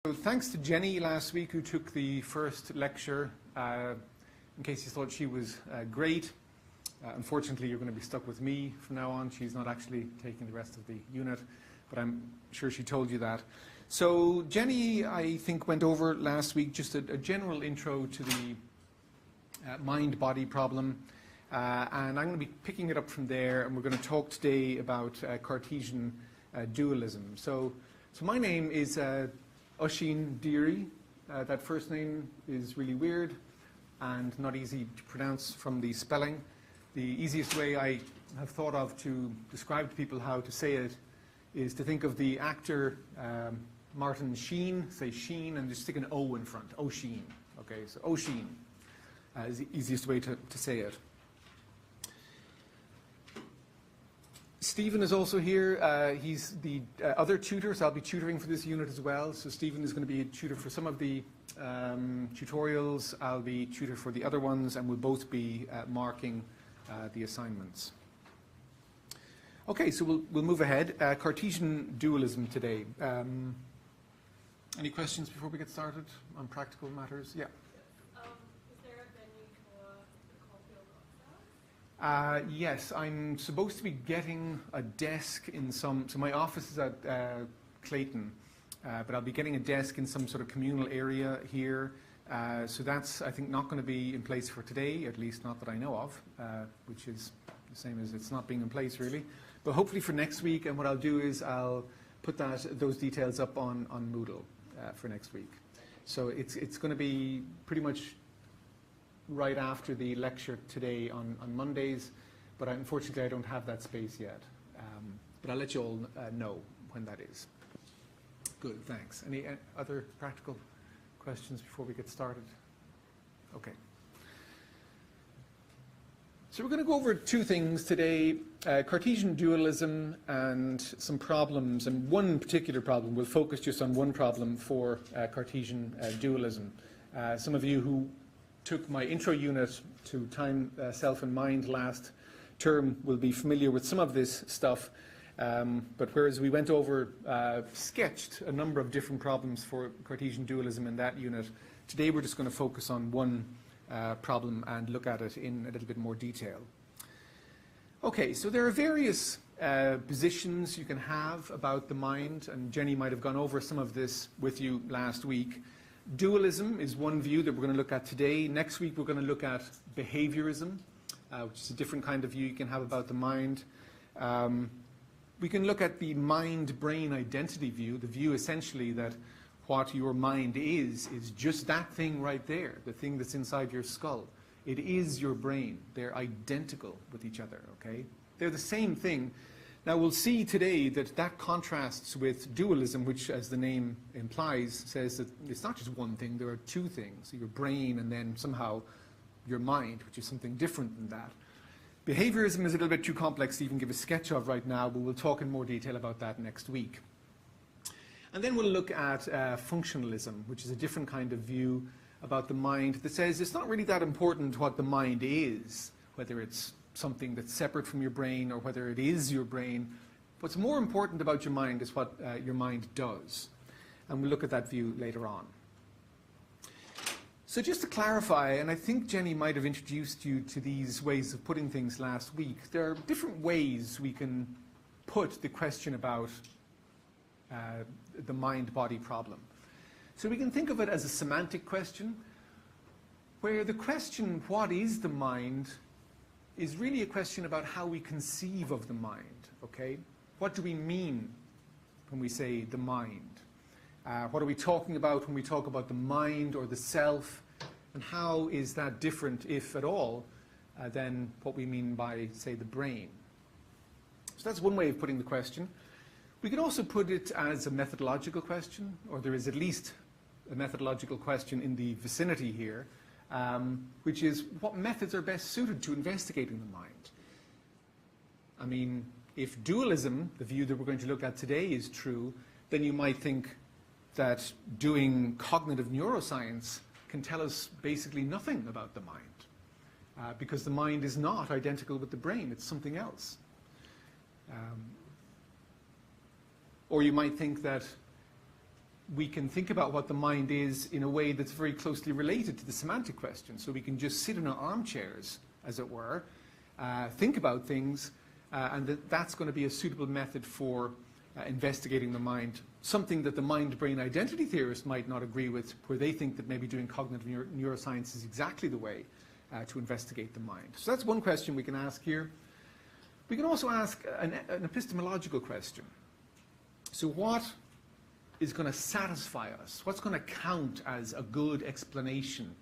So thanks to Jenny last week who took the first lecture. In case you thought she was great, unfortunately you're going to be stuck with me from now on. She's not actually taking the rest of the unit, but I'm sure she told you that. So Jenny, I think, went over last week just a general intro to the mind-body problem, and I'm going to be picking it up from there, and we're going to talk today about Cartesian dualism. So my name is Oisin Deary. That first name is really weird and not easy to pronounce from the spelling. The easiest way I have thought of to describe to people how to say it is to think of the actor Martin Sheen, say Sheen, and just stick an O in front, Oisin. Okay, so Oisin is the easiest way to say it. Stephen is also here. He's the other tutor, so I'll be tutoring for this unit as well. So Stephen is going to be a tutor for some of the tutorials. I'll be tutor for the other ones, and we'll both be marking the assignments. Okay, so we'll move ahead. Cartesian dualism today. Any questions before we get started on practical matters? Yeah. Yes, I'm supposed to be getting a desk in some, so my office is at Clayton, but I'll be getting a desk in some sort of communal area here. So that's, I think, not going to be in place for today, at least not that I know of, which is the same as it's not being in place really. But hopefully for next week, and what I'll do is I'll put those details up on Moodle for next week. So it's going to be pretty much right after the lecture today on Mondays, but unfortunately I don't have that space yet. But I'll let you all know when that is. Good, thanks. Any other practical questions before we get started? Okay. So we're going to go over two things today, Cartesian dualism and some problems, and one particular problem. We'll focus just on one problem for Cartesian dualism. Some of you who took my intro unit to time, self and mind last term will be familiar with some of this stuff, but whereas we went over, sketched a number of different problems for Cartesian dualism in that unit, today we're just going to focus on one problem and look at it in a little bit more detail. Okay, so there are various positions you can have about the mind, and Jenny might have gone over some of this with you last week. Dualism is one view that we're going to look at today. Next week we're going to look at behaviorism, which is a different kind of view you can have about the mind. We can look at the mind-brain identity view, the view essentially that what your mind is just that thing right there, the thing that's inside your skull. It is your brain. They're identical with each other, okay? They're the same thing. Now we'll see today that that contrasts with dualism, which, as the name implies, says that it's not just one thing, there are two things, your brain and then somehow your mind, which is something different than that. Behaviorism is a little bit too complex to even give a sketch of right now, but we'll talk in more detail about that next week. And then we'll look at functionalism, which is a different kind of view about the mind that says it's not really that important what the mind is, whether it's something that's separate from your brain or whether it is your brain. What's more important about your mind is what your mind does. And we'll look at that view later on. So just to clarify, and I think Jenny might have introduced you to these ways of putting things last week, there are different ways we can put the question about the mind-body problem. So we can think of it as a semantic question, where the question, what is the mind, is really a question about how we conceive of the mind, okay? What do we mean when we say the mind? What are we talking about when we talk about the mind or the self? And how is that different, if at all, than what we mean by, say, the brain? So that's one way of putting the question. We can also put it as a methodological question, or there is at least a methodological question in the vicinity here, which is what methods are best suited to investigating the mind. I mean, if dualism, the view that we're going to look at today, is true, then you might think that doing cognitive neuroscience can tell us basically nothing about the mind, because the mind is not identical with the brain, it's something else. Or you might think that we can think about what the mind is in a way that's very closely related to the semantic question. So we can just sit in our armchairs, as it were, think about things, and that's going to be a suitable method for investigating the mind. Something that the mind-brain identity theorists might not agree with, where they think that maybe doing cognitive neuroscience is exactly the way to investigate the mind. So that's one question we can ask here. We can also ask an epistemological question. So what is going to satisfy us? What's going to count as a good explanation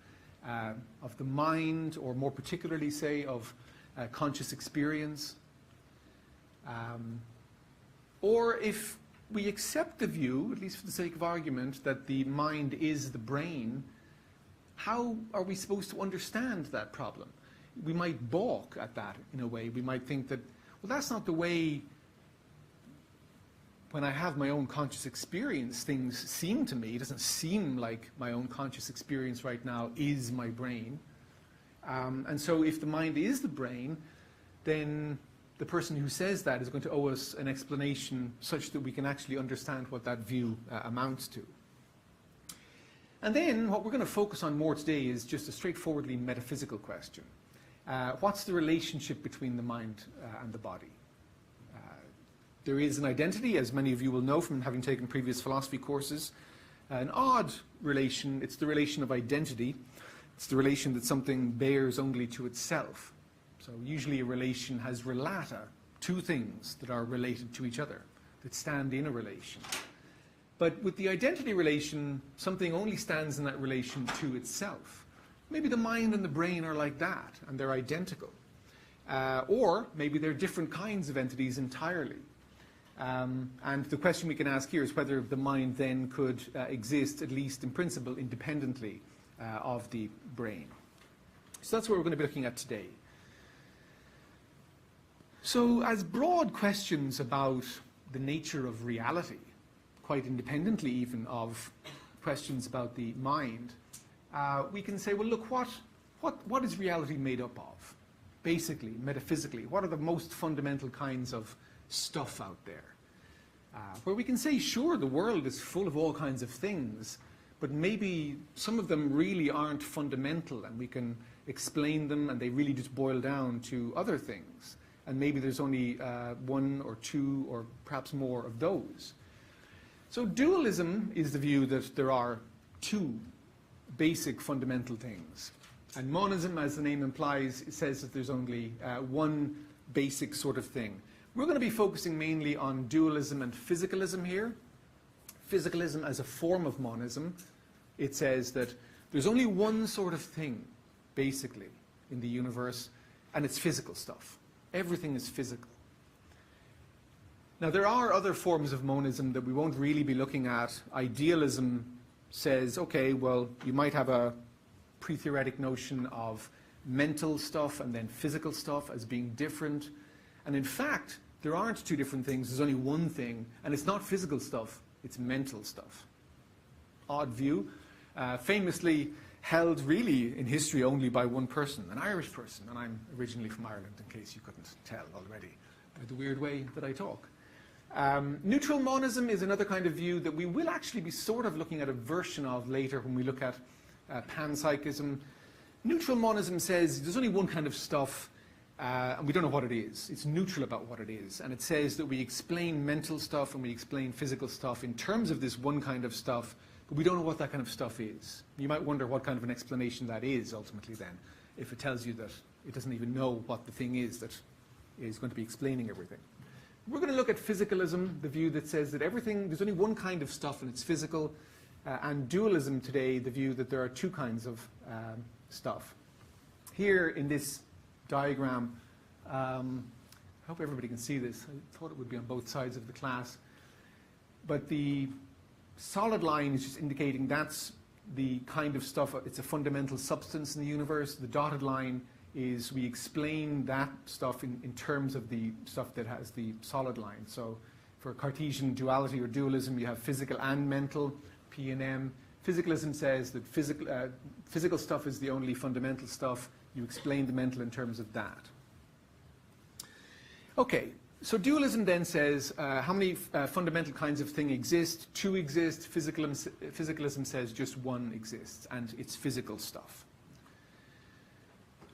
of the mind, or more particularly, say, of conscious experience? Or if we accept the view, at least for the sake of argument, that the mind is the brain, how are we supposed to understand that problem? We might balk at that in a way. We might think that, well, that's not the way, when I have my own conscious experience, things seem to me. It doesn't seem like my own conscious experience right now is my brain. And so if the mind is the brain, then the person who says that is going to owe us an explanation such that we can actually understand what that view amounts to. And then what we're going to focus on more today is just a straightforwardly metaphysical question. What's the relationship between the mind and the body? There is an identity, as many of you will know from having taken previous philosophy courses, an odd relation. It's the relation of identity. It's the relation that something bears only to itself. So usually a relation has relata, two things that are related to each other, that stand in a relation. But with the identity relation, something only stands in that relation to itself. Maybe the mind and the brain are like that, and they're identical. Or maybe they're different kinds of entities entirely. And the question we can ask here is whether the mind then could exist, at least in principle, independently of the brain. So that's what we're going to be looking at today. So as broad questions about the nature of reality, quite independently even of questions about the mind, we can say, well, look, what is reality made up of? Basically, metaphysically, what are the most fundamental kinds of stuff out there? Where we can say, sure, the world is full of all kinds of things, but maybe some of them really aren't fundamental, and we can explain them, and they really just boil down to other things. And maybe there's only one or two or perhaps more of those. So dualism is the view that there are two basic fundamental things. And monism, as the name implies, says that there's only one basic sort of thing. We're going to be focusing mainly on dualism and physicalism here. Physicalism as a form of monism. It says that there's only one sort of thing, basically, in the universe, and it's physical stuff. Everything is physical. Now, there are other forms of monism that we won't really be looking at. Idealism says, okay, well, you might have a pre-theoretic notion of mental stuff and then physical stuff as being different. And in fact, there aren't two different things. There's only one thing, and it's not physical stuff, it's mental stuff. Odd view. Famously held really in history only by one person, an Irish person, and I'm originally from Ireland, in case you couldn't tell already by the weird way that I talk. Neutral monism is another kind of view that we will actually be sort of looking at a version of later when we look at panpsychism. Neutral monism says there's only one kind of stuff, and we don't know what it is. It's neutral about what it is, and it says that we explain mental stuff and we explain physical stuff in terms of this one kind of stuff, but we don't know what that kind of stuff is. You might wonder what kind of an explanation that is ultimately then, if it tells you that it doesn't even know what the thing is that is going to be explaining everything. We're going to look at physicalism, the view that says that everything, there's only one kind of stuff and it's physical, and dualism today, the view that there are two kinds of stuff. Here in this diagram, I hope everybody can see this. I thought it would be on both sides of the class. But the solid line is just indicating that's the kind of stuff, it's a fundamental substance in the universe. The dotted line is we explain that stuff in terms of the stuff that has the solid line. So for Cartesian duality or dualism, you have physical and mental, P and M. Physicalism says that physical stuff is the only fundamental stuff. You explain the mental in terms of that. Okay, So dualism then says how many fundamental kinds of thing exist? Two exist. Physicalism says just one exists, and it's physical stuff.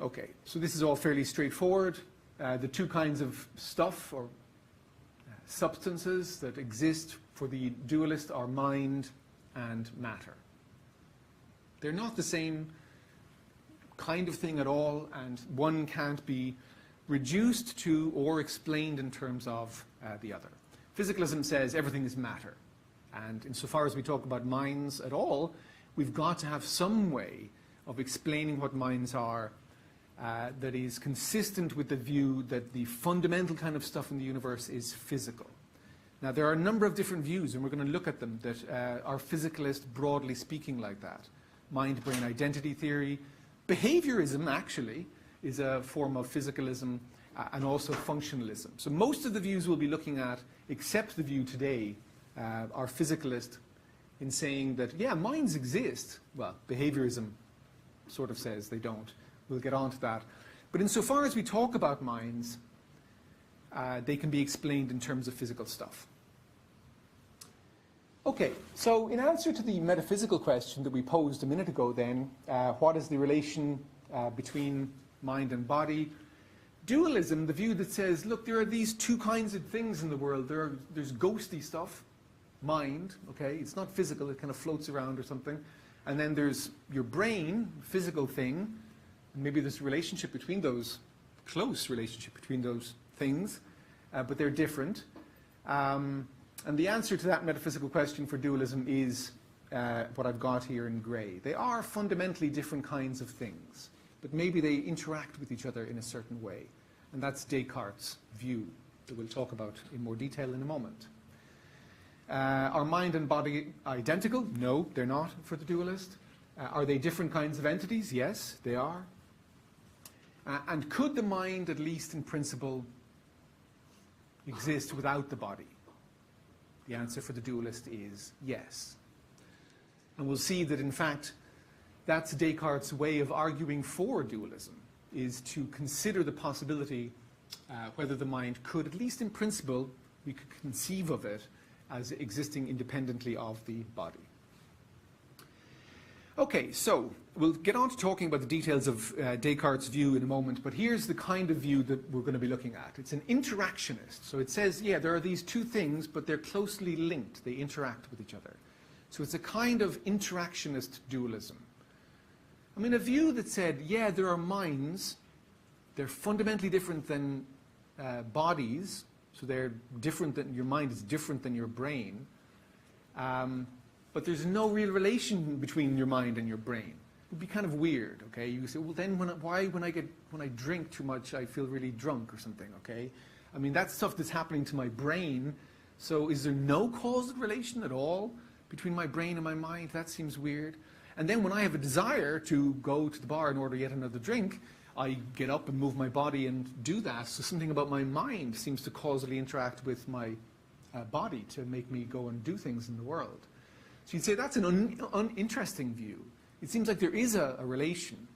Okay, so this is all fairly straightforward. The two kinds of stuff or substances that exist for the dualist are mind and matter. They're not the same kind of thing at all, and one can't be reduced to or explained in terms of the other. Physicalism says everything is matter, and insofar as we talk about minds at all, we've got to have some way of explaining what minds are that is consistent with the view that the fundamental kind of stuff in the universe is physical. Now, there are a number of different views, and we're going to look at them, that are physicalist, broadly speaking, like that. Mind-brain identity theory. Behaviorism, actually, is a form of physicalism, and also functionalism. So most of the views we'll be looking at, except the view today, are physicalist in saying that, yeah, minds exist. Well, behaviorism sort of says they don't. We'll get on to that. But insofar as we talk about minds, they can be explained in terms of physical stuff. Okay, so in answer to the metaphysical question that we posed a minute ago then, what is the relation between mind and body? Dualism, the view that says, look, there are these two kinds of things in the world. There's ghosty stuff, mind, okay? It's not physical, it kind of floats around or something. And then there's your brain, physical thing. And maybe there's a relationship between those, close relationship between those things, but they're different. And the answer to that metaphysical question for dualism is what I've got here in grey. They are fundamentally different kinds of things, but maybe they interact with each other in a certain way. And that's Descartes' view that we'll talk about in more detail in a moment. Are mind and body identical? No, they're not for the dualist. Are they different kinds of entities? Yes, they are. And could the mind, at least in principle, exist without the body? The answer for the dualist is yes. And we'll see that, in fact, that's Descartes' way of arguing for dualism, is to consider the possibility whether the mind could, at least in principle, we could conceive of it as existing independently of the body. Okay, so we'll get on to talking about the details of Descartes' view in a moment, but here's the kind of view that we're going to be looking at. It's an interactionist. So it says, yeah, there are these two things, but they're closely linked. They interact with each other. So it's a kind of interactionist dualism. I mean, a view that said, yeah, there are minds. They're fundamentally different than bodies. So they're different than, your mind is different than your brain. But there's no real relation between your mind and your brain. It would be kind of weird, okay? You say, well, then why when I drink too much, I feel really drunk or something, okay? I mean, that's stuff that's happening to my brain. So is there no causal relation at all between my brain and my mind? That seems weird. And then when I have a desire to go to the bar and order yet another drink, I get up and move my body and do that. So something about my mind seems to causally interact with my body to make me go and do things in the world. So you'd say that's an uninteresting view. It seems like there is a relation.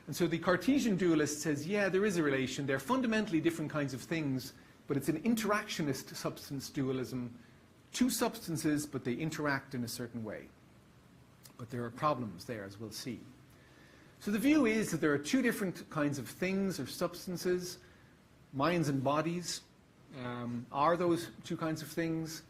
And so the Cartesian dualist says, yeah, there is a relation. They're fundamentally different kinds of things, but it's an interactionist substance dualism. Two substances, but they interact in a certain way. But there are problems there, as we'll see. So the view is that there are two different kinds of things or substances. Minds and bodies are those two kinds of things.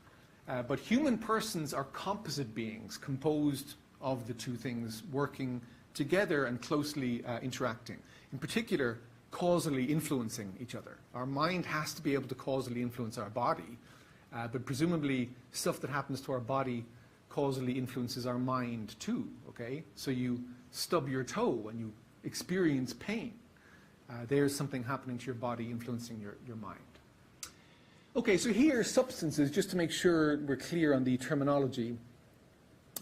But human persons are composite beings composed of the two things working together and closely interacting. In particular, causally influencing each other. Our mind has to be able to causally influence our body, but presumably stuff that happens to our body causally influences our mind too, okay? So you stub your toe and you experience pain. There's something happening to your body influencing your mind. Okay, so here, substances, just to make sure we're clear on the terminology.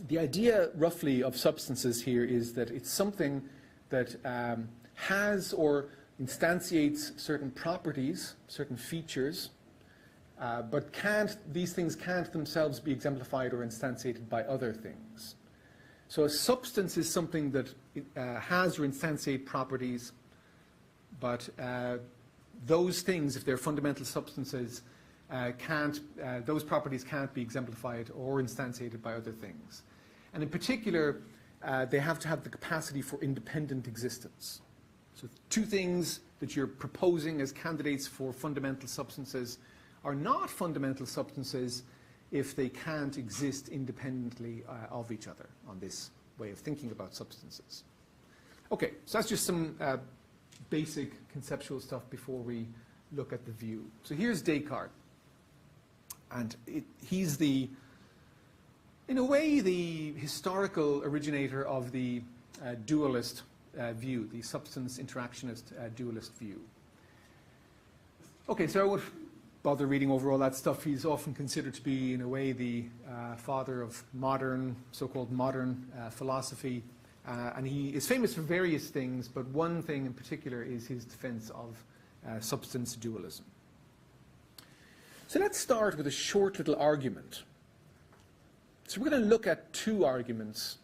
The idea, roughly, of substances here is that it's something that has or instantiates certain properties, certain features, but these things can't themselves be exemplified or instantiated by other things. So a substance is something that has or instantiates properties, but those things, if they're fundamental substances, those properties can't be exemplified or instantiated by other things. And in particular, they have to have the capacity for independent existence. So two things that you're proposing as candidates for fundamental substances are not fundamental substances if they can't exist independently of each other on this way of thinking about substances. Okay, so that's just some basic conceptual stuff before we look at the view. So here's Descartes. And he's in a way, the historical originator of the dualist view, the substance interactionist dualist view. Okay, so I won't bother reading over all that stuff. He's often considered to be, in a way, the father of modern, so-called modern philosophy. And he is famous for various things, but one thing in particular is his defense of substance dualism. So let's start with a short little argument. So we're going to look at two arguments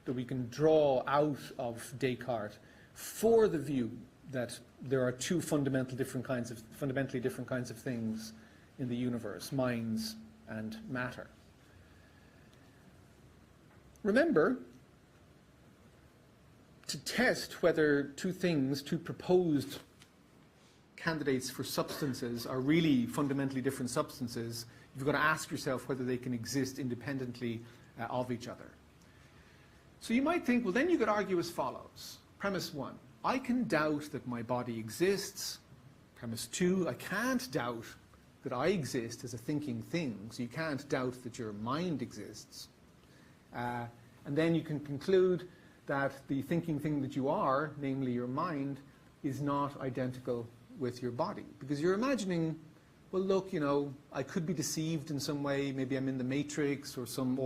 that we can draw out of Descartes for the view that there are two fundamentally different kinds of things in the universe, minds and matter. Remember, to test whether two proposed candidates for substances are really fundamentally different substances, you've got to ask yourself whether they can exist independently of each other. So you might think, well, then you could argue as follows. Premise 1, I can doubt that my body exists. Premise 2, I can't doubt that I exist as a thinking thing, so you can't doubt that your mind exists. And then you can conclude that the thinking thing that you are, namely your mind, is not identical with your body. Because you're imagining, well, look, I could be deceived in some way. Maybe I'm in the Matrix or some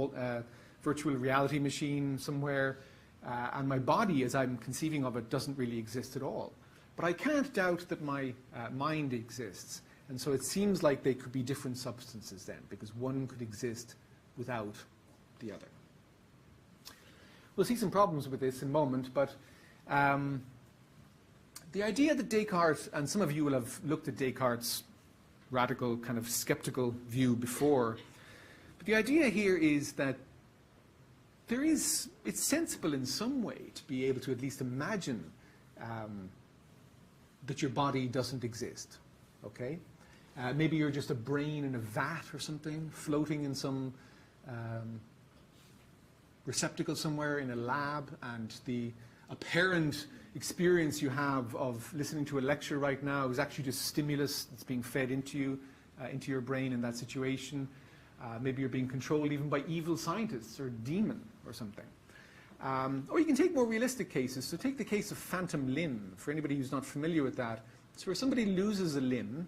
virtual reality machine somewhere, and my body, as I'm conceiving of it, doesn't really exist at all. But I can't doubt that my mind exists. And so it seems like they could be different substances then, because one could exist without the other. We'll see some problems with this in a moment, but the idea that Descartes, and some of you will have looked at Descartes' radical kind of skeptical view before, but the idea here is that it's sensible in some way to be able to at least imagine that your body doesn't exist, okay? Maybe you're just a brain in a vat or something, floating in some receptacle somewhere in a lab, and the apparent experience you have of listening to a lecture right now is actually just stimulus that's being fed into you, into your brain in that situation. Maybe you're being controlled even by evil scientists or a demon or something. Or you can take more realistic cases. So take the case of phantom limb, for anybody who's not familiar with that. So where somebody loses a limb,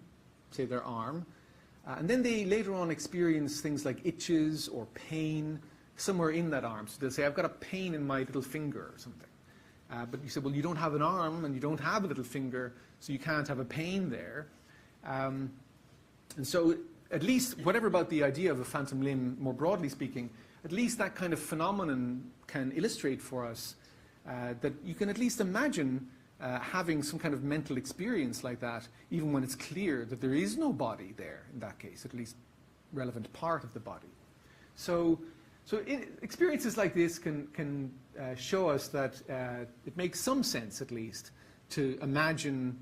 say their arm, and then they later on experience things like itches or pain somewhere in that arm. So they'll say, I've got a pain in my little finger or something. But you say, well, you don't have an arm and you don't have a little finger, so you can't have a pain there. And so at least, whatever about the idea of a phantom limb, more broadly speaking, at least that kind of phenomenon can illustrate for us that you can at least imagine having some kind of mental experience like that, even when it's clear that there is no body there, in that case, at least relevant part of the body. So experiences like this can show us that it makes some sense, at least, to imagine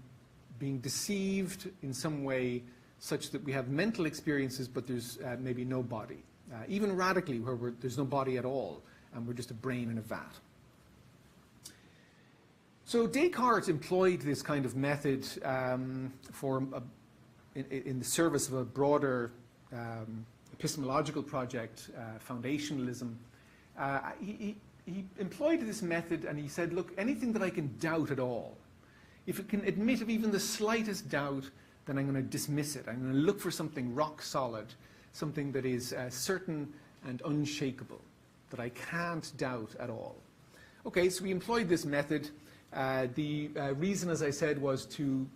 being deceived in some way such that we have mental experiences, but there's maybe no body. Even radically, where there's no body at all, and we're just a brain in a vat. So Descartes employed this kind of method in the service of a broader epistemological project, foundationalism. He employed this method, and he said, look, anything that I can doubt at all, if it can admit of even the slightest doubt, then I'm going to dismiss it. I'm going to look for something rock solid, something that is certain and unshakable, that I can't doubt at all. Okay, so we employed this method. The reason, as I said, was to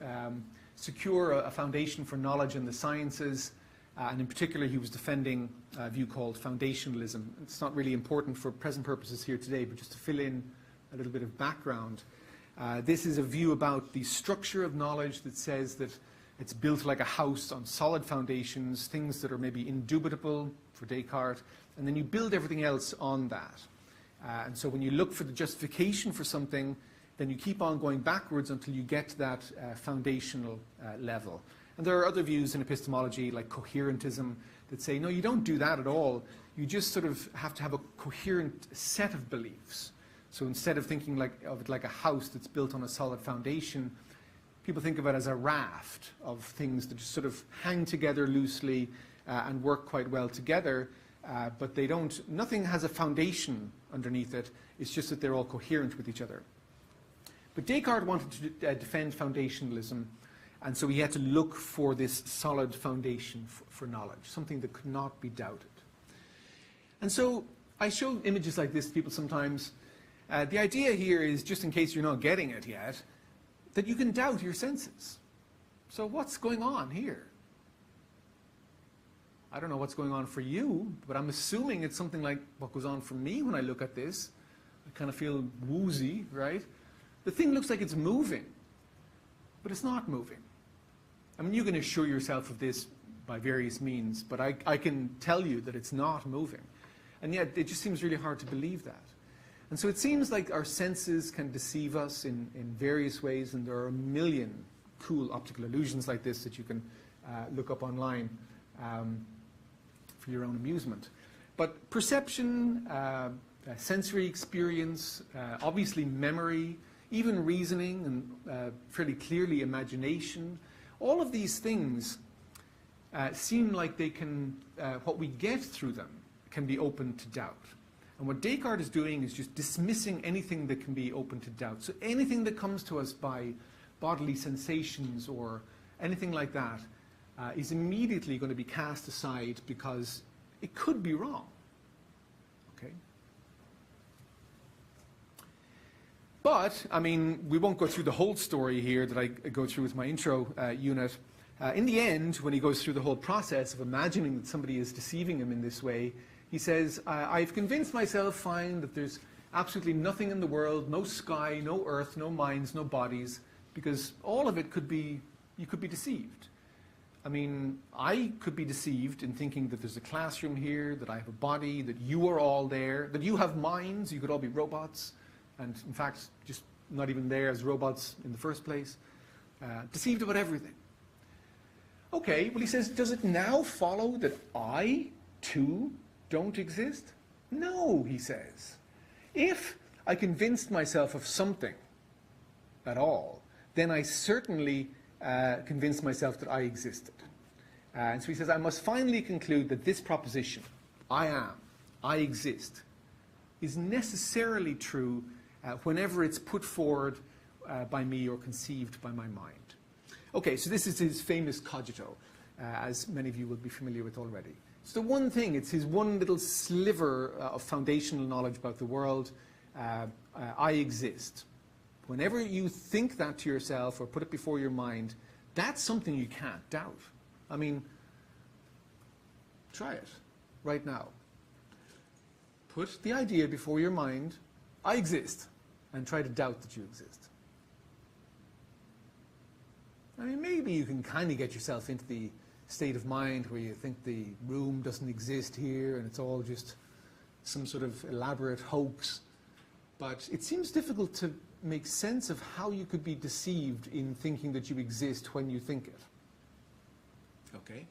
secure a foundation for knowledge in the sciences, and in particular he was defending a view called foundationalism. It's not really important for present purposes here today, but just to fill in a little bit of background. This is a view about the structure of knowledge that says that it's built like a house on solid foundations, things that are maybe indubitable for Descartes, and then you build everything else on that. And so when you look for the justification for something, then you keep on going backwards until you get to that foundational level. And there are other views in epistemology, like coherentism, that say, no, you don't do that at all. You just sort of have to have a coherent set of beliefs. So instead of thinking of it like a house that's built on a solid foundation, people think of it as a raft of things that just sort of hang together loosely and work quite well together, but they don't, nothing has a foundation underneath it. It's just that they're all coherent with each other. But Descartes wanted to defend foundationalism, and so he had to look for this solid foundation for knowledge, something that could not be doubted. And so I show images like this to people sometimes. The idea here is, just in case you're not getting it yet, that you can doubt your senses. So what's going on here? I don't know what's going on for you, but I'm assuming it's something like what goes on for me when I look at this. I kind of feel woozy, right? The thing looks like it's moving, but it's not moving. I mean, you can assure yourself of this by various means, but I can tell you that it's not moving. And yet, it just seems really hard to believe that. And so it seems like our senses can deceive us in various ways, and there are a million cool optical illusions like this that you can look up online for your own amusement. But perception, sensory experience, obviously memory, even reasoning, and fairly clearly imagination, all of these things seem like they can, what we get through them can be open to doubt. And what Descartes is doing is just dismissing anything that can be open to doubt. So anything that comes to us by bodily sensations or anything like that is immediately going to be cast aside because it could be wrong. Okay? But, I mean, we won't go through the whole story here that I go through with my intro unit. In the end, when he goes through the whole process of imagining that somebody is deceiving him in this way, he says, I've convinced myself, fine, that there's absolutely nothing in the world, no sky, no earth, no minds, no bodies, because all of it could be, you could be deceived. I mean, I could be deceived in thinking that there's a classroom here, that I have a body, that you are all there, that you have minds, you could all be robots, and in fact, just not even there as robots in the first place. Deceived about everything. Okay, well, he says, does it now follow that I, too, don't exist? No, he says. If I convinced myself of something at all, then I certainly convinced myself that I existed. And so he says, I must finally conclude that this proposition, I am, I exist, is necessarily true whenever it's put forward by me or conceived by my mind. Okay, so this is his famous cogito, as many of you will be familiar with already. It's the one thing, it's his one little sliver of foundational knowledge about the world. I exist. Whenever you think that to yourself or put it before your mind, that's something you can't doubt. I mean, try it right now. Put the idea before your mind, I exist, and try to doubt that you exist. I mean, maybe you can kind of get yourself into the state of mind where you think the room doesn't exist here and it's all just some sort of elaborate hoax. But it seems difficult to make sense of how you could be deceived in thinking that you exist when you think it. Okay?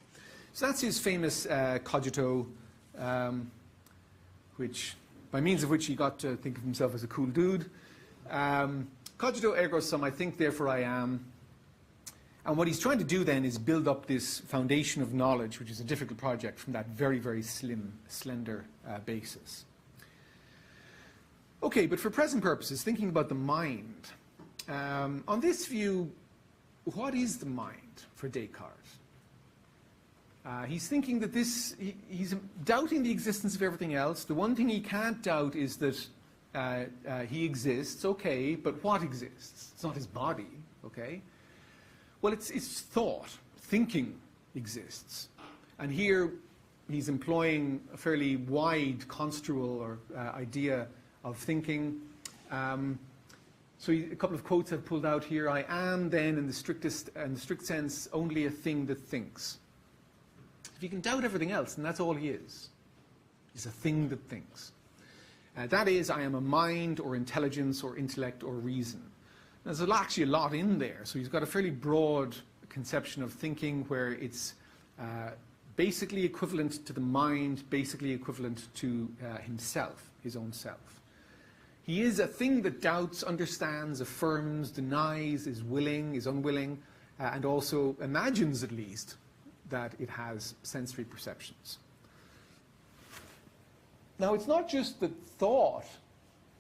So that's his famous cogito, by means of which he got to think of himself as a cool dude. Cogito ergo sum, I think, therefore I am. And what he's trying to do then is build up this foundation of knowledge, which is a difficult project, from that very, very slim, slender basis. Okay, but for present purposes, thinking about the mind, on this view, what is the mind for Descartes? He's thinking that he's doubting the existence of everything else. The one thing he can't doubt is that he exists, okay, but what exists? It's not his body, okay? Well, it's thought. Thinking exists. And here he's employing a fairly wide construal or idea of thinking. So a couple of quotes I've pulled out here. I am then, in the strict sense, only a thing that thinks. If you can doubt everything else, then that's all he is. He's a thing that thinks. That is, I am a mind or intelligence or intellect or reason. There's actually a lot in there. So he's got a fairly broad conception of thinking where it's basically equivalent to the mind, basically equivalent to himself, his own self. He is a thing that doubts, understands, affirms, denies, is willing, is unwilling, and also imagines, at least, that it has sensory perceptions. Now, it's not just that thought,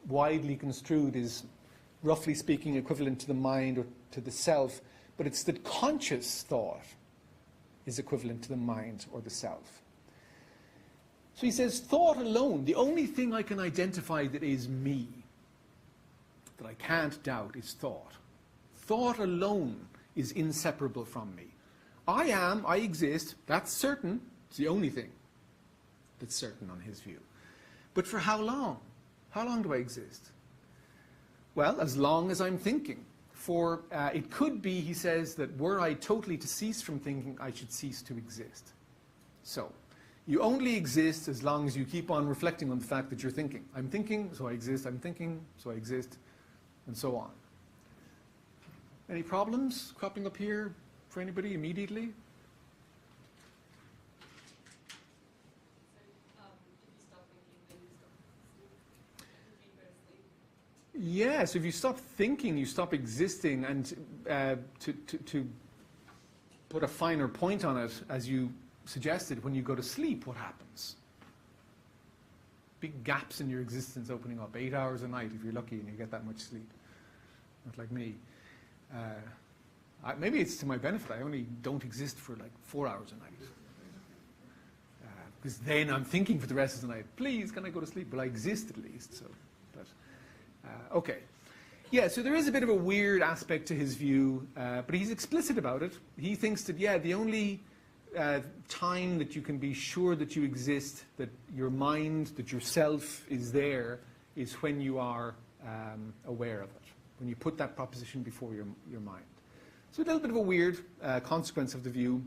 widely construed, is, roughly speaking, equivalent to the mind or to the self, but it's that conscious thought is equivalent to the mind or the self. So he says, thought alone, the only thing I can identify that is me, that I can't doubt, is thought. Thought alone is inseparable from me. I am, I exist, that's certain. It's the only thing that's certain on his view. But for how long? How long do I exist? Well, as long as I'm thinking. For it could be, he says, that were I totally to cease from thinking, I should cease to exist. So, you only exist as long as you keep on reflecting on the fact that you're thinking. I'm thinking, so I exist. I'm thinking, so I exist, and so on. Any problems cropping up here for anybody immediately? Yes, if you stop thinking, you stop existing, and to put a finer point on it, as you suggested, when you go to sleep, what happens? Big gaps in your existence opening up, 8 hours a night if you're lucky and you get that much sleep. Not like me. Maybe it's to my benefit. I only don't exist for like 4 hours a night. Because then I'm thinking for the rest of the night, please, can I go to sleep? Well, I exist at least. So, but okay. Yeah, so there is a bit of a weird aspect to his view, but he's explicit about it. He thinks that, yeah, the only time that you can be sure that you exist, that your mind, that yourself is there, is when you are aware of it, when you put that proposition before your mind. So a little bit of a weird consequence of the view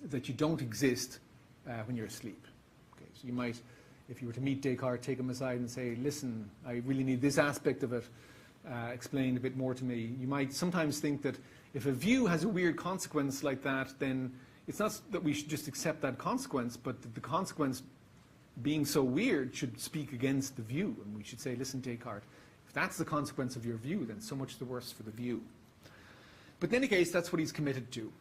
that you don't exist when you're asleep. Okay, so you might, if you were to meet Descartes, take him aside and say, listen, I really need this aspect of it explained a bit more to me. You might sometimes think that if a view has a weird consequence like that, then it's not that we should just accept that consequence, but that the consequence being so weird should speak against the view. And we should say, listen, Descartes, if that's the consequence of your view, then so much the worse for the view. But in any case, that's what he's committed to.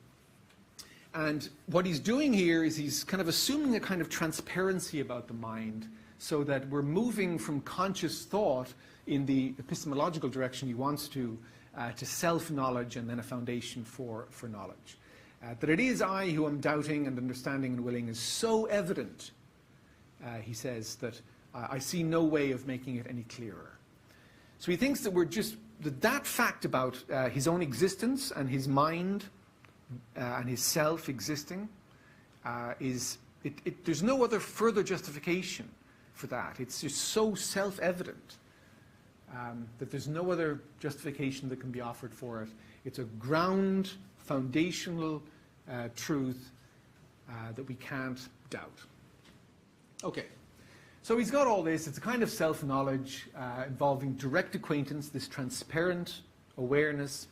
And what he's doing here is he's kind of assuming a kind of transparency about the mind, so that we're moving from conscious thought in the epistemological direction he wants to self-knowledge and then a foundation for knowledge. That it is I who am doubting and understanding and willing is so evident, he says, that I see no way of making it any clearer. So he thinks that we're just, that fact about his own existence and his mind and his self existing there's no other further justification for that. It's just so self-evident that there's no other justification that can be offered for it. It's a ground, foundational truth that we can't doubt. Okay, so he's got all this. It's a kind of self-knowledge involving direct acquaintance, this transparent awareness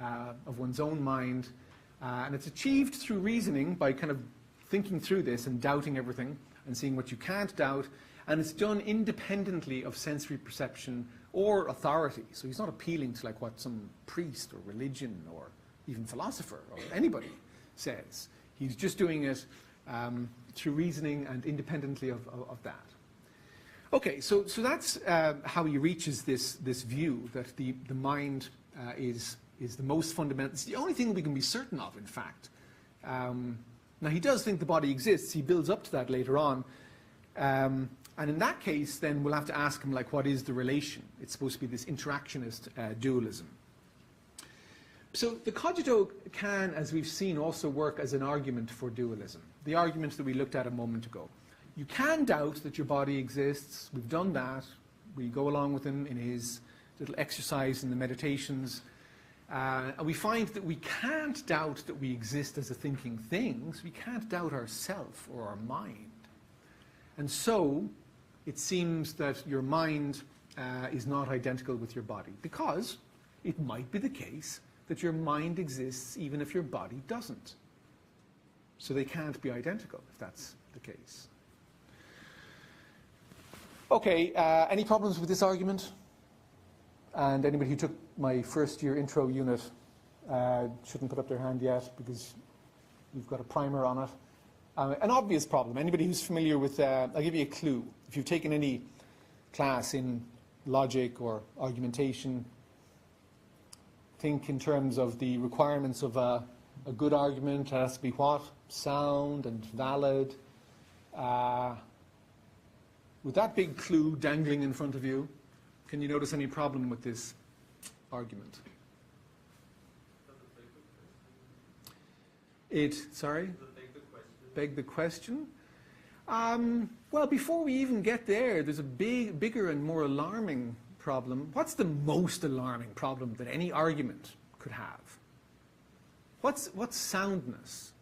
of one's own mind. And it's achieved through reasoning by kind of thinking through this and doubting everything and seeing what you can't doubt. And it's done independently of sensory perception or authority. So he's not appealing to like what some priest or religion or even philosopher or anybody says. He's just doing it through reasoning and independently of that. Okay, so that's how he reaches this view that the mind is the most fundamental. It's the only thing we can be certain of, in fact. Now, he does think the body exists. He builds up to that later on. And in that case, then we'll have to ask him, like, what is the relation? It's supposed to be this interactionist dualism. So the cogito can, as we've seen, also work as an argument for dualism. The argument that we looked at a moment ago. You can doubt that your body exists. We've done that. We go along with him in his little exercise in the meditations. And we find that we can't doubt that we exist as a thinking thing, so we can't doubt ourself or our mind. And so it seems that your mind is not identical with your body, because it might be the case that your mind exists even if your body doesn't. So they can't be identical if that's the case. Okay, any problems with this argument? And anybody who took my first year intro unit shouldn't put up their hand yet, because we've got a primer on it. An obvious problem. Anybody who's familiar with, I'll give you a clue. If you've taken any class in logic or argumentation, think in terms of the requirements of a good argument. It has to be what? Sound and valid. With that big clue dangling in front of you, can you notice any problem with this argument? Sorry? Beg the question? Well, before we even get there, there's a bigger and more alarming problem. What's the most alarming problem that any argument could have? What's soundness?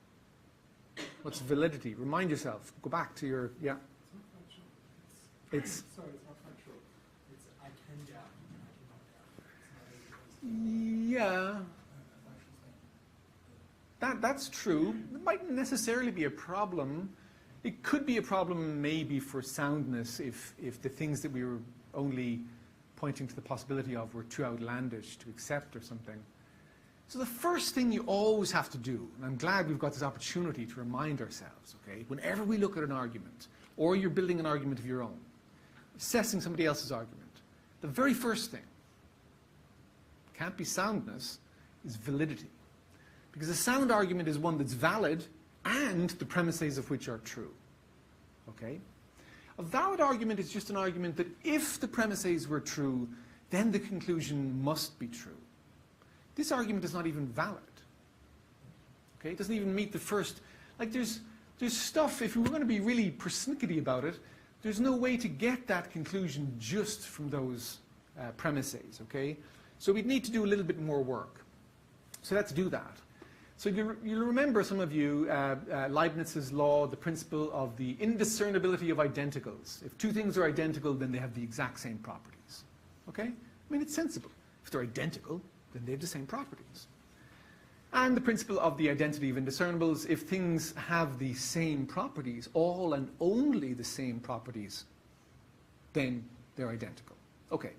What's validity? Remind yourself. Go back to your, yeah. It's sorry, it's not factual. It's I can doubt, I cannot doubt. Yeah. That's true. It mightn't necessarily be a problem. It could be a problem maybe for soundness if the things that we were only pointing to the possibility of were too outlandish to accept or something. So the first thing you always have to do, and I'm glad we've got this opportunity to remind ourselves, okay, whenever we look at an argument, or you're building an argument of your own, assessing somebody else's argument, the very first thing, can't be soundness, is validity. Because a sound argument is one that's valid and the premises of which are true. Okay? A valid argument is just an argument that if the premises were true, then the conclusion must be true. This argument is not even valid. Okay? It doesn't even meet the first... Like there's stuff, if we were going to be really persnickety about it, there's no way to get that conclusion just from those premises, okay? So we'd need to do a little bit more work. So let's do that. So you'll remember, some of you, Leibniz's law, the principle of the indiscernibility of identicals. If two things are identical, then they have the exact same properties. Okay? I mean, it's sensible. If they're identical, then they have the same properties. And the principle of the identity of indiscernibles, if things have the same properties, all and only the same properties, then they're identical. Okay.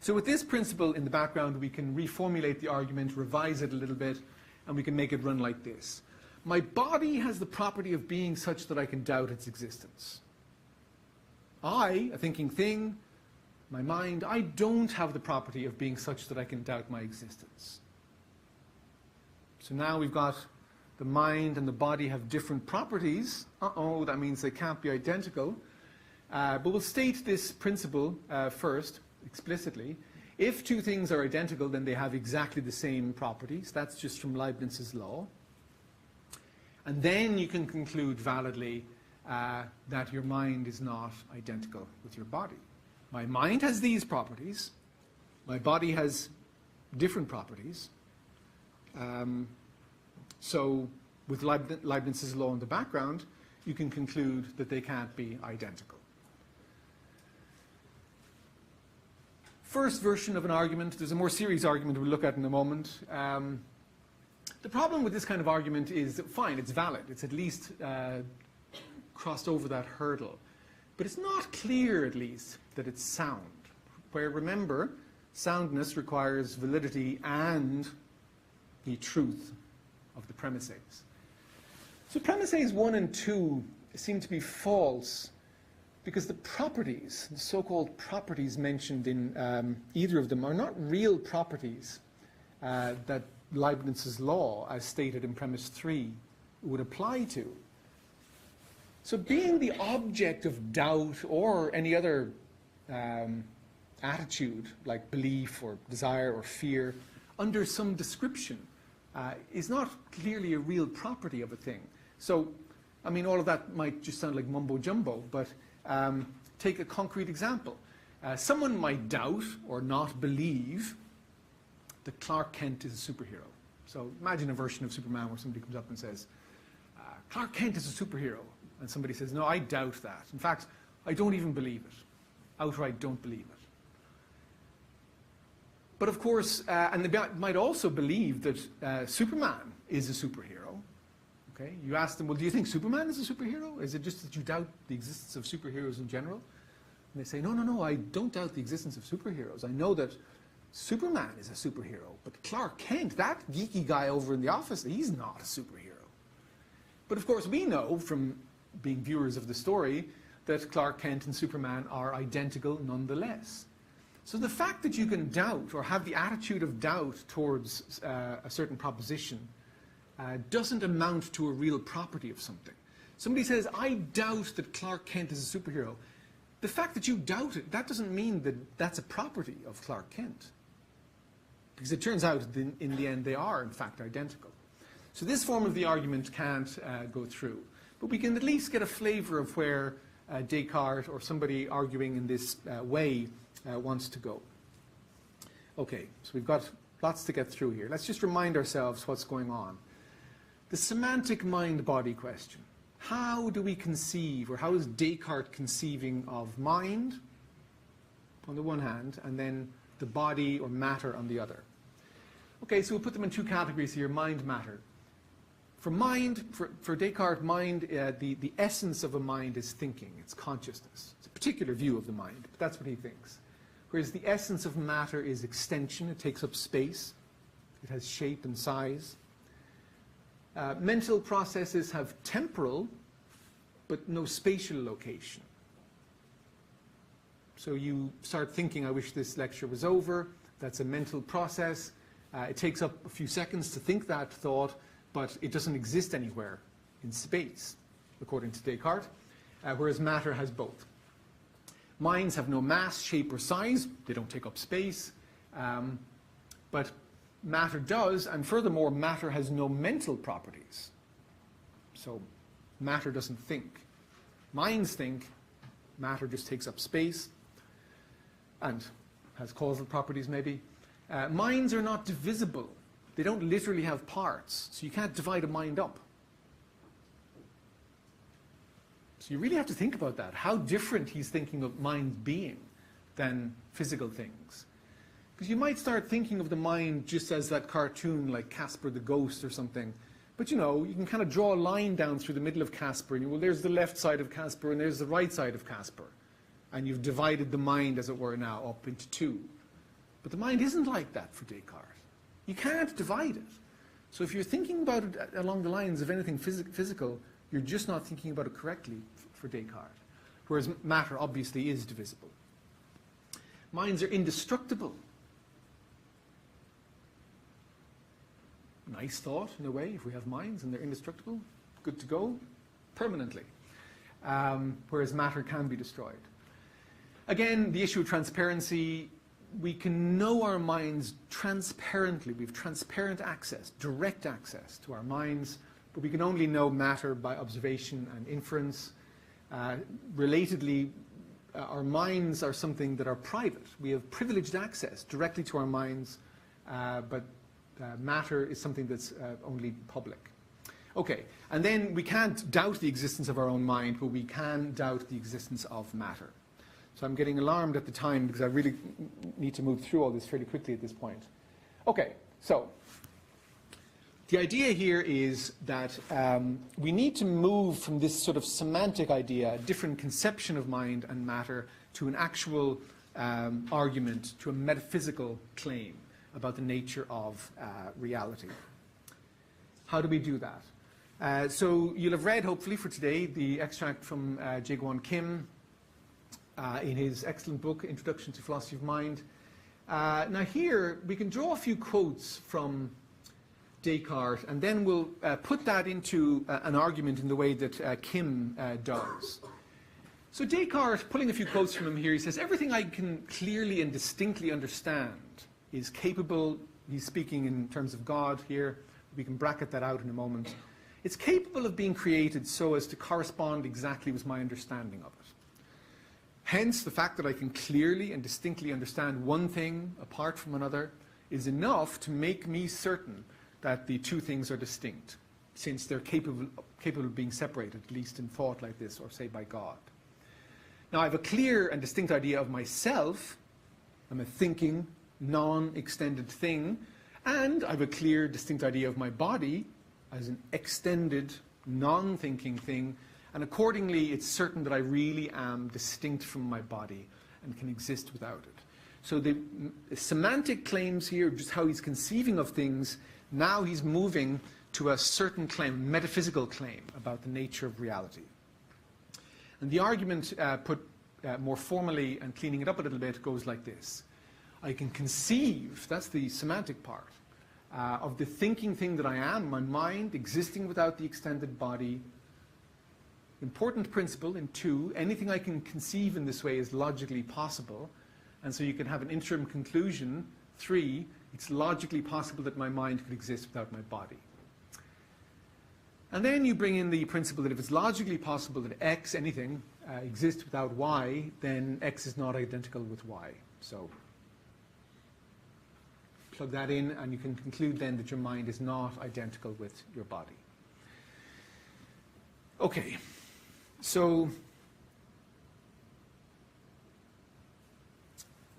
So with this principle in the background, we can reformulate the argument, revise it a little bit, and we can make it run like this. My body has the property of being such that I can doubt its existence. I, a thinking thing, my mind, I don't have the property of being such that I can doubt my existence. So now we've got the mind and the body have different properties. Uh-oh, that means they can't be identical. But we'll state this principle first, explicitly. If two things are identical, then they have exactly the same properties. That's just from Leibniz's law. And then you can conclude validly that your mind is not identical with your body. My mind has these properties. My body has different properties. So with Leibniz's law in the background, you can conclude that they can't be identical. First version of an argument, there's a more serious argument we'll look at in a moment. The problem with this kind of argument is that, fine, it's valid. It's at least crossed over that hurdle. But it's not clear, at least, that it's sound. Where, remember, soundness requires validity and the truth of the premises. So premises 1 and 2 seem to be false because the properties, the so-called properties mentioned in either of them, are not real properties that Leibniz's law, as stated in premise 3, would apply to. So being the object of doubt or any other attitude, like belief or desire or fear, under some description, is not clearly a real property of a thing. So, I mean, all of that might just sound like mumbo-jumbo, but take a concrete example. Someone might doubt or not believe that Clark Kent is a superhero. So imagine a version of Superman where somebody comes up and says, Clark Kent is a superhero. And somebody says, no, I doubt that. In fact, I don't even believe it. Outright don't believe it. But of course, and they might also believe that Superman is a superhero. Okay? You ask them, well, do you think Superman is a superhero? Is it just that you doubt the existence of superheroes in general? And they say, no, no, no, I don't doubt the existence of superheroes. I know that Superman is a superhero, but Clark Kent, that geeky guy over in the office, he's not a superhero. But of course, we know from being viewers of the story that Clark Kent and Superman are identical nonetheless. So the fact that you can doubt or have the attitude of doubt towards a certain proposition doesn't amount to a real property of something. Somebody says, I doubt that Clark Kent is a superhero. The fact that you doubt it, that doesn't mean that that's a property of Clark Kent. Because it turns out that in the end they are, in fact, identical. So this form of the argument can't go through. But we can at least get a flavor of where Descartes or somebody arguing in this way wants to go. Okay, so we've got lots to get through here. Let's just remind ourselves what's going on. The semantic mind-body question. How do we conceive, or how is Descartes conceiving of mind on the one hand, and then the body or matter on the other? Okay, so we'll put them in two categories here, mind, matter. For mind, for Descartes, mind, the essence of a mind is thinking, it's consciousness. It's a particular view of the mind, but that's what he thinks. Whereas the essence of matter is extension, it takes up space, it has shape and size. Mental processes have temporal, but no spatial location. So you start thinking, I wish this lecture was over. That's a mental process. It takes up a few seconds to think that thought, but it doesn't exist anywhere in space, according to Descartes, whereas matter has both. Minds have no mass, shape, or size. They don't take up space. But matter does, and furthermore, matter has no mental properties. So matter doesn't think. Minds think, matter just takes up space and has causal properties maybe. Minds are not divisible. They don't literally have parts, so you can't divide a mind up. So you really have to think about that, how different he's thinking of mind being than physical things. Because you might start thinking of the mind just as that cartoon like Casper the Ghost or something. But you know, you can kind of draw a line down through the middle of Casper, and well, there's the left side of Casper and there's the right side of Casper. And you've divided the mind, as it were now, up into two. But the mind isn't like that for Descartes. You can't divide it. So if you're thinking about it along the lines of anything physical, you're just not thinking about it correctly for Descartes. Whereas matter obviously is divisible. Minds are indestructible. Nice thought, in a way, if we have minds and they're indestructible, good to go, permanently. Whereas matter can be destroyed. Again, the issue of transparency, we can know our minds transparently. We have transparent access, direct access to our minds, but we can only know matter by observation and inference. Relatedly, our minds are something that are private. We have privileged access directly to our minds, but matter is something that's only public. Okay, and then we can't doubt the existence of our own mind, but we can doubt the existence of matter. So I'm getting alarmed at the time because I really need to move through all this fairly quickly at this point. Okay, so the idea here is that we need to move from this sort of semantic idea, a different conception of mind and matter, to an actual argument, to a metaphysical claim about the nature of reality. How do we do that? So you'll have read, hopefully, for today, the extract from Jae-Gwon Kim in his excellent book, Introduction to Philosophy of Mind. Now here, we can draw a few quotes from Descartes, and then we'll put that into an argument in the way that Kim does. So Descartes, pulling a few quotes from him here, he says, everything I can clearly and distinctly understand is capable, he's speaking in terms of God here, we can bracket that out in a moment, it's capable of being created so as to correspond exactly with my understanding of it. Hence, the fact that I can clearly and distinctly understand one thing apart from another is enough to make me certain that the two things are distinct, since they're capable of being separated, at least in thought like this, or say by God. Now, I have a clear and distinct idea of myself. I'm a thinking, non-extended thing, and I have a clear, distinct idea of my body as an extended, non-thinking thing, and accordingly, it's certain that I really am distinct from my body and can exist without it. So the semantic claims here, just how he's conceiving of things, now he's moving to a certain claim, metaphysical claim, about the nature of reality. And the argument, put more formally and cleaning it up a little bit, goes like this. I can conceive, that's the semantic part, of the thinking thing that I am, my mind, existing without the extended body. Important principle in 2, anything I can conceive in this way is logically possible. And so you can have an interim conclusion. 3, it's logically possible that my mind could exist without my body. And then you bring in the principle that if it's logically possible that X, anything, exists without Y, then X is not identical with Y. So plug that in, and you can conclude then that your mind is not identical with your body. Okay, so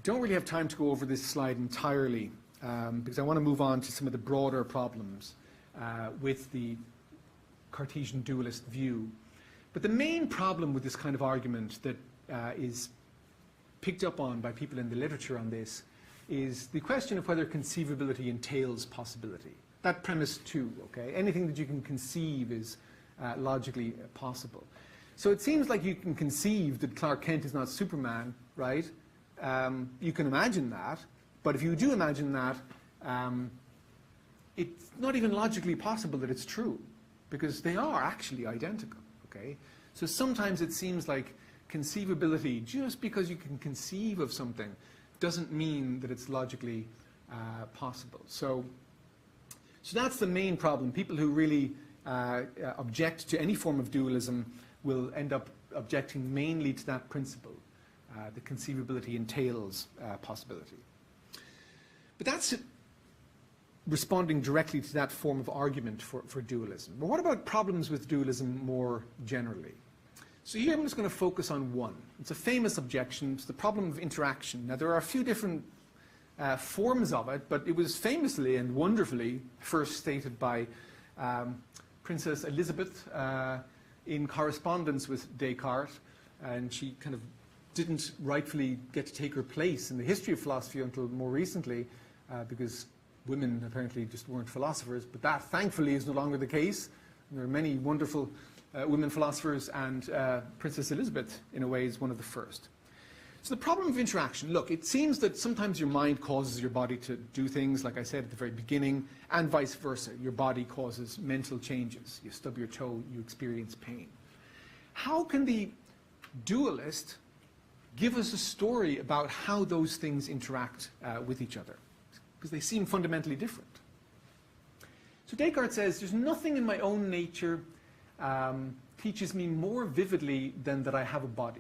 don't really have time to go over this slide entirely because I want to move on to some of the broader problems with the Cartesian dualist view. But the main problem with this kind of argument that is picked up on by people in the literature on this is the question of whether conceivability entails possibility. That premise 2, okay? Anything that you can conceive is logically possible. So it seems like you can conceive that Clark Kent is not Superman, right? You can imagine that, but if you do imagine that, it's not even logically possible that it's true, because they are actually identical, okay? So sometimes it seems like conceivability, just because you can conceive of something, doesn't mean that it's logically possible. So that's the main problem. People who really object to any form of dualism will end up objecting mainly to that principle. The conceivability entails possibility. But that's responding directly to that form of argument for dualism. But what about problems with dualism more generally? So here I'm just going to focus on one. It's a famous objection. It's the problem of interaction. Now, there are a few different forms of it, but it was famously and wonderfully first stated by Princess Elizabeth in correspondence with Descartes, and she kind of didn't rightfully get to take her place in the history of philosophy until more recently, because women apparently just weren't philosophers, but that thankfully is no longer the case. And there are many wonderful women philosophers, and Princess Elizabeth, in a way, is one of the first. So the problem of interaction, look, it seems that sometimes your mind causes your body to do things, like I said at the very beginning, and vice versa. Your body causes mental changes. You stub your toe, you experience pain. How can the dualist give us a story about how those things interact with each other? Because they seem fundamentally different. So Descartes says, there's nothing in my own nature teaches me more vividly than that I have a body.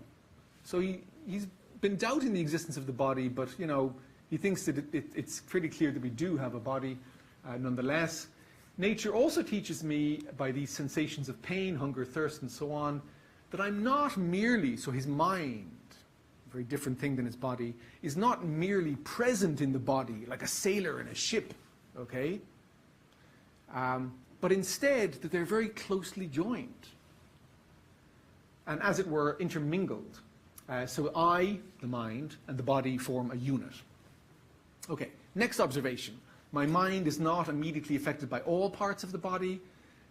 So he's been doubting the existence of the body, but you know, he thinks that it's pretty clear that we do have a body nonetheless. Nature also teaches me by these sensations of pain, hunger, thirst, and so on, that I'm not merely, so his mind, a very different thing than his body, is not merely present in the body, like a sailor in a ship, okay? But instead that they're very closely joined, and as it were, intermingled. So I, the mind, and the body form a unit. Okay, next observation. My mind is not immediately affected by all parts of the body,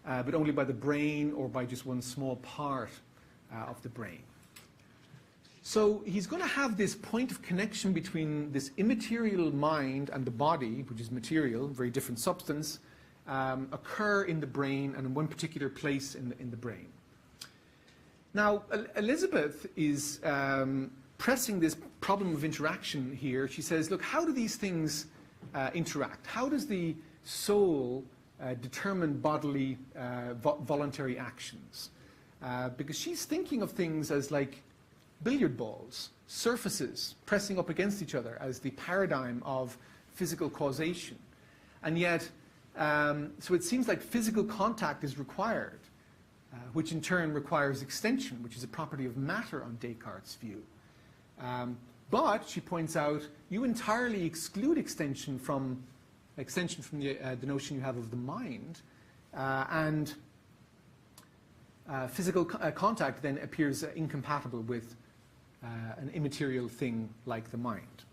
but only by the brain or by just one small part of the brain. So he's going to have this point of connection between this immaterial mind and the body, which is material, very different substance, occur in the brain and in one particular place in the brain. Now, Elizabeth is pressing this problem of interaction here. She says, look, how do these things interact? How does the soul determine bodily voluntary actions? Because she's thinking of things as like billiard balls, surfaces pressing up against each other as the paradigm of physical causation. And yet, so it seems like physical contact is required, which in turn requires extension, which is a property of matter on Descartes' view. But, she points out, you entirely exclude extension from the notion you have of the mind, and physical contact then appears incompatible with an immaterial thing like the mind.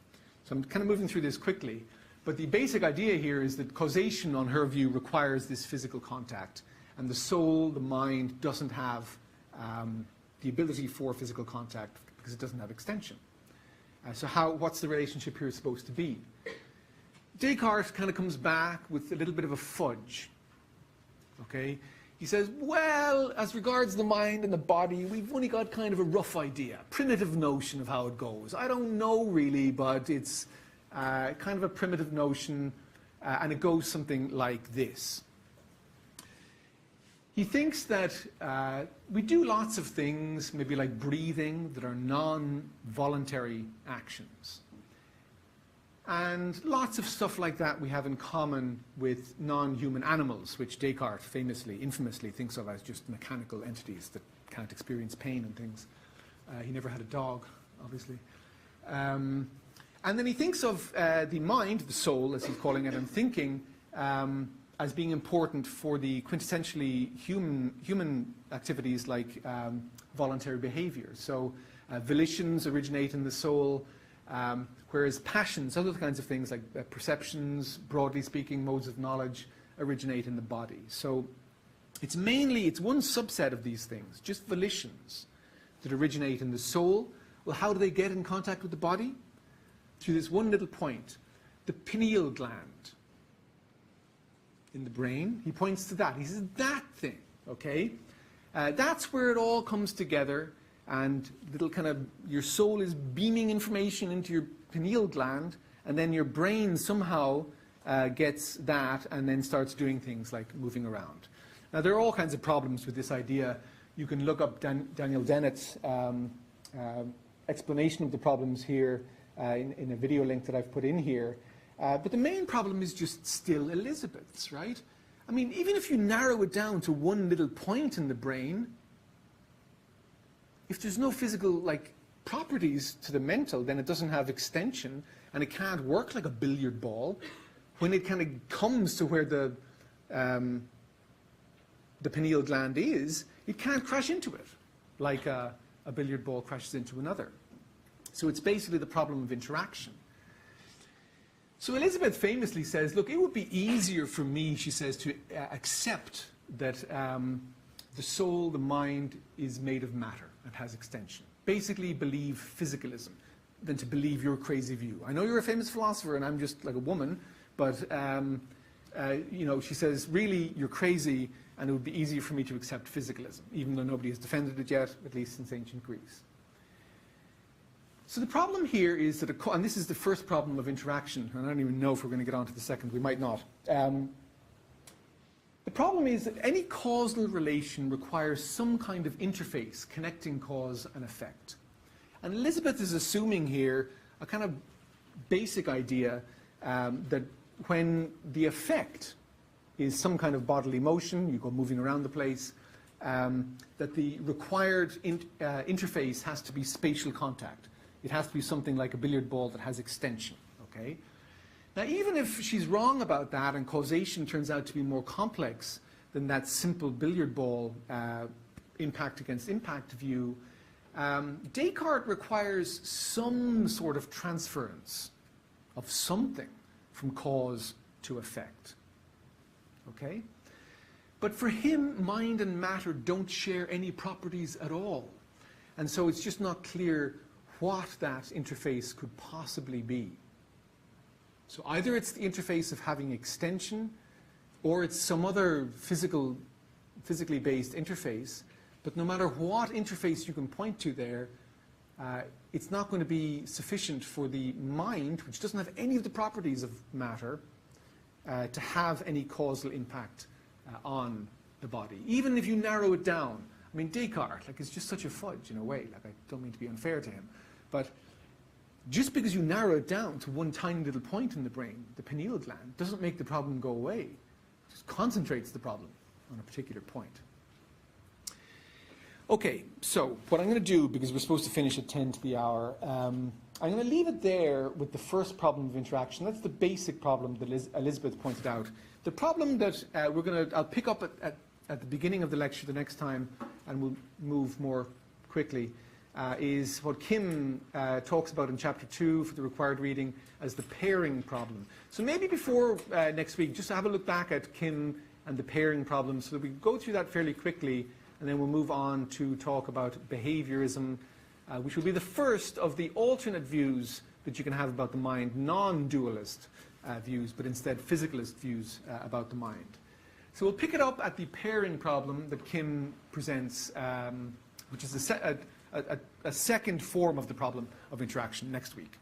So I'm kind of moving through this quickly, but the basic idea here is that causation, on her view, requires this physical contact, and the soul, the mind, doesn't have the ability for physical contact because it doesn't have extension. So what's the relationship here supposed to be? Descartes kind of comes back with a little bit of a fudge. Okay? He says, well, as regards the mind and the body, we've only got kind of a rough idea, primitive notion of how it goes. I don't know really, but it's kind of a primitive notion, and it goes something like this. He thinks that we do lots of things, maybe like breathing, that are non-voluntary actions. And lots of stuff like that we have in common with non-human animals, which Descartes infamously thinks of as just mechanical entities that can't experience pain and things. He never had a dog, obviously. And then he thinks of the mind, the soul, as he's calling it, and thinking as being important for the quintessentially human activities like voluntary behavior. So volitions originate in the soul, whereas passions, other kinds of things like perceptions, broadly speaking, modes of knowledge, originate in the body. So it's one subset of these things, just volitions, that originate in the soul. Well, how do they get in contact with the body? Through this one little point, the pineal gland in the brain. He points to that. He says, that thing, okay? That's where it all comes together, and your soul is beaming information into your pineal gland, and then your brain somehow gets that and then starts doing things like moving around. Now, there are all kinds of problems with this idea. You can look up Daniel Dennett's explanation of the problems here in a video link that I've put in here. But the main problem is just still Elizabeth's, right? I mean, even if you narrow it down to one little point in the brain, if there's no physical properties to the mental, then it doesn't have extension, and it can't work like a billiard ball. When it kind of comes to where the pineal gland is, it can't crash into it like a billiard ball crashes into another. So it's basically the problem of interaction. So Elizabeth famously says, look, it would be easier for me, she says, to accept that the soul, the mind, is made of matter and has extension. Basically believe physicalism than to believe your crazy view. I know you're a famous philosopher and I'm just like a woman, but she says, really, you're crazy, and it would be easier for me to accept physicalism, even though nobody has defended it yet, at least since ancient Greece. So the problem here is that, and this is the first problem of interaction, and I don't even know if we're going to get on to the second, we might not. The problem is that any causal relation requires some kind of interface connecting cause and effect. And Elizabeth is assuming here a kind of basic idea that when the effect is some kind of bodily motion, you go moving around the place, that the required interface has to be spatial contact. It has to be something like a billiard ball that has extension, okay? Now, even if she's wrong about that and causation turns out to be more complex than that simple billiard ball impact against impact view, Descartes requires some sort of transference of something from cause to effect, okay? But for him, mind and matter don't share any properties at all. And so it's just not clear what that interface could possibly be. So either it's the interface of having extension, or it's some other physically based interface, but no matter what interface you can point to there, it's not going to be sufficient for the mind, which doesn't have any of the properties of matter, to have any causal impact on the body. Even if you narrow it down I mean, Descartes, like, is just such a fudge in a way. Like, I don't mean to be unfair to him. But just because you narrow it down to one tiny little point in the brain, the pineal gland, doesn't make the problem go away. It just concentrates the problem on a particular point. Okay, so what I'm going to do, because we're supposed to finish at 10 to the hour, I'm going to leave it there with the first problem of interaction. That's the basic problem that Elizabeth pointed out. The problem that I'll pick up at the beginning of the lecture the next time, and we'll move more quickly, is what Kim talks about in chapter 2 for the required reading as the pairing problem. So maybe before next week, just have a look back at Kim and the pairing problem so that we can go through that fairly quickly, and then we'll move on to talk about behaviorism, which will be the first of the alternate views that you can have about the mind, non-dualist views, but instead physicalist views about the mind. So we'll pick it up at the pairing problem that Kim presents, which is a second form of the problem of interaction next week.